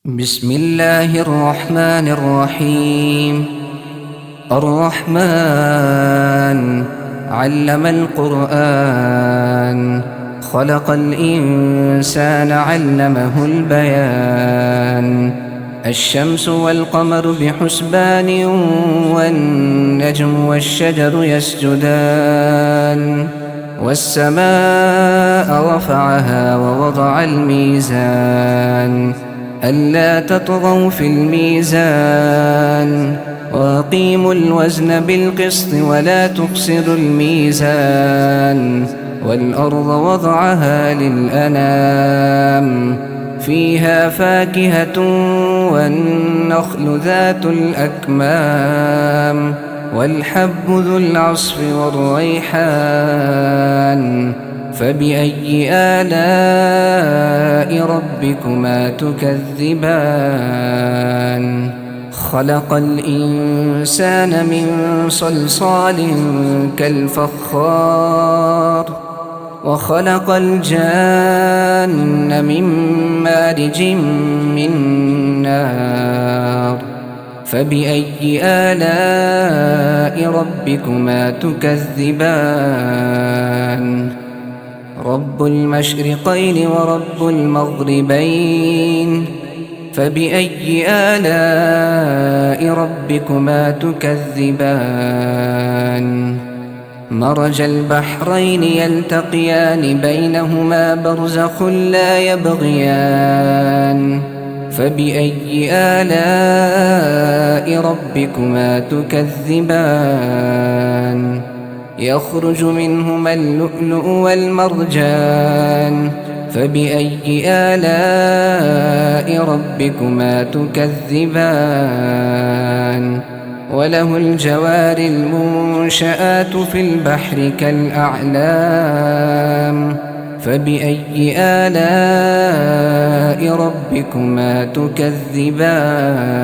بسم الله الرحمن الرحيم. الرحمن علم القرآن، خلق الإنسان علمه البيان. الشمس والقمر بحسبان، والنجم والشجر يسجدان. والسماء رفعها ووضع الميزان، ألا تطغوا في الميزان، وأقيموا الوزن بالقسط ولا تخسروا الميزان. والأرض وضعها للأنام، فيها فاكهة والنخل ذات الأكمام، والحب ذو العصف والريحان. فبأي آلاء ربكما تكذبان؟ خلق الإنسان من صلصال كالفخار، وخلق الجان من مارج من نار. فبأي آلاء ربكما تكذبان؟ رب المشرقين ورب المغربين، فبأي آلاء ربكما تكذبان؟ مرج البحرين يلتقيان، بينهما برزخ لا يبغيان. فبأي آلاء ربكما تكذبان؟ يخرج منهما اللؤلؤ والمرجان. فبأي آلاء ربكما تكذبان؟ وله الجوار المنشآت في البحر كالأعلام. فبأي آلاء ربكما تكذبان؟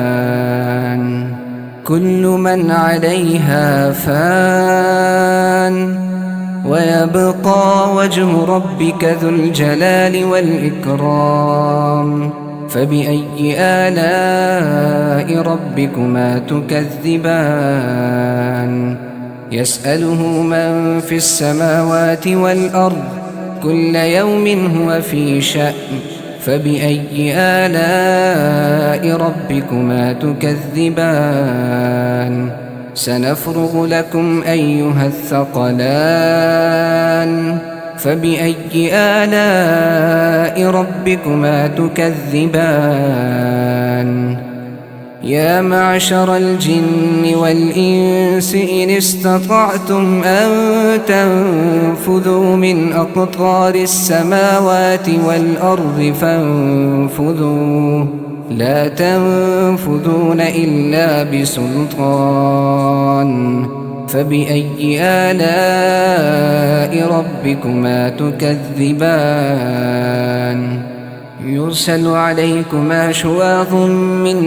كل من عليها فان، ويبقى وجه ربك ذو الجلال والإكرام. فبأي آلاء ربكما تكذبان؟ يسأله من في السماوات والأرض، كل يوم هو في شأن. فبأي آلاء ربكما تكذبان؟ سنفرغ لكم أيها الثقلان. فبأي آلاء ربكما تكذبان؟ يا معشر الجن والإنس إن استطعتم أن تنفذوا من أقطار السماوات والأرض فانفذوا، لا تنفذون إلا بسلطان. فبأي آلاء ربكما تكذبان؟ يرسل عليكما شواظ من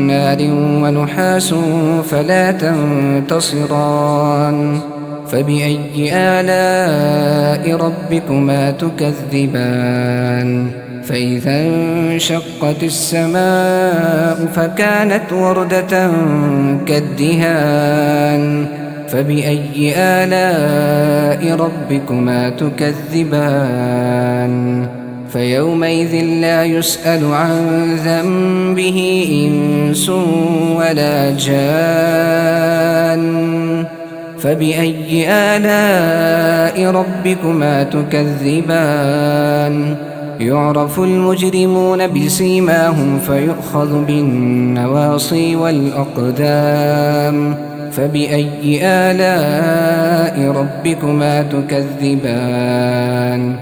نار ونحاس فلا تنتصران. فبأي آلاء ربكما تكذبان؟ فإذا انشقت السماء فكانت وردة كالدهان. فبأي آلاء ربكما تكذبان؟ فيومئذ لا يسأل عن ذنبه إنس ولا جان. فبأي آلاء ربكما تكذبان؟ يعرف المجرمون بسيماهم فيؤخذ بالنواصي والأقدام. فبأي آلاء ربكما تكذبان؟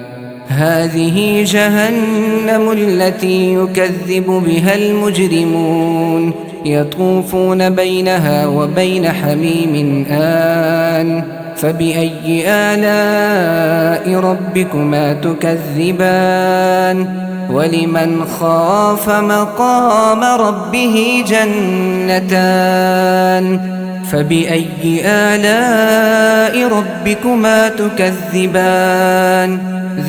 هذه جهنم التي يكذب بها المجرمون، يطوفون بينها وبين حميم آن. فبأي آلاء ربكما تكذبان؟ ولمن خاف مقام ربه جنتان، فبأي آلاء ربكما تكذبان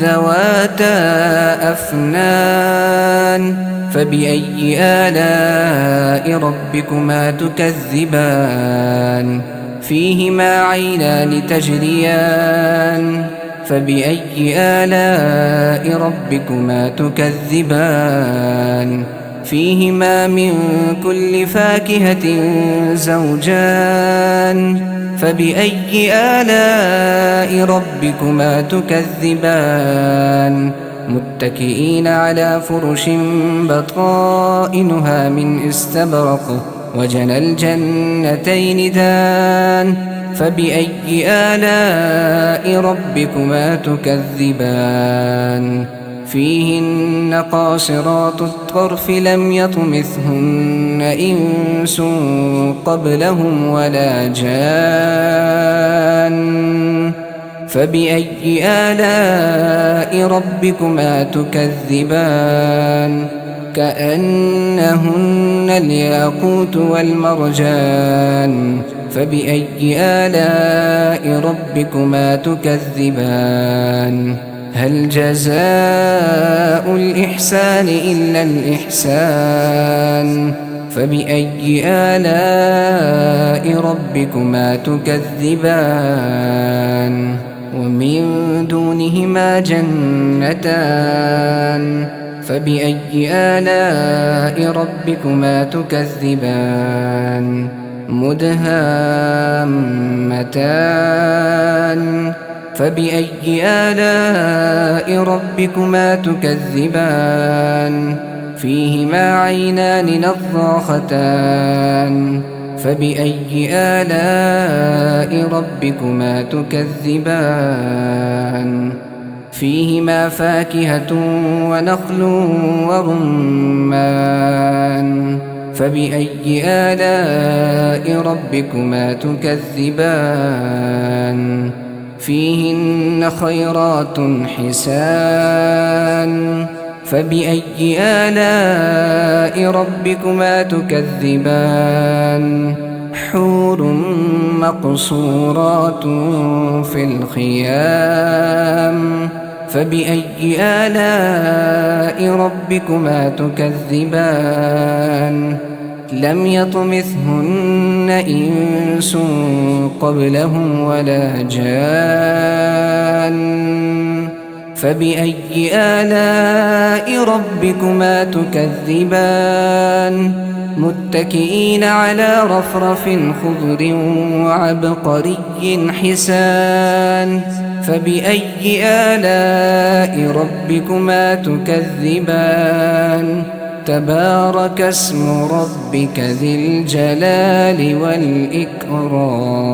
ذواتا أفنان فبأي آلاء ربكما تكذبان فيهما عينان تجريان فبأي آلاء ربكما تكذبان فيهما من كل فاكهة زوجان فبأي آلاء ربكما تكذبان متكئين على فرش بطائنها من استبرق وجنى الجنتين دان فبأي آلاء ربكما تكذبان فيهن قاصرات الطرف لم يطمثهن إنس قبلهم ولا جان فبأي آلاء ربكما تكذبان كأنهن الياقوت والمرجان فبأي آلاء ربكما تكذبان هل جزاء الإحسان إلا الإحسان فبأي آلاء ربكما تكذبان ومن دونهما جنتان فبأي آلاء ربكما تكذبان مدهامتان فبأي آلاء ربكما تكذبان فيهما عينان نضاختان فبأي آلاء ربكما تكذبان فيهما فاكهة ونخل ورمان فبأي آلاء ربكما تكذبان فيهن خيرات حسان فبأي آلاء ربكما تكذبان حور مقصورات في الخيام فبأي آلاء ربكما تكذبان لم يطمثهن إنس قبلهم ولا جان فبأي آلاء ربكما تكذبان متكئين على رفرف خضر وعبقري حسان فبأي آلاء ربكما تكذبان تبارك اسم ربك ذي الجلال والإكرام.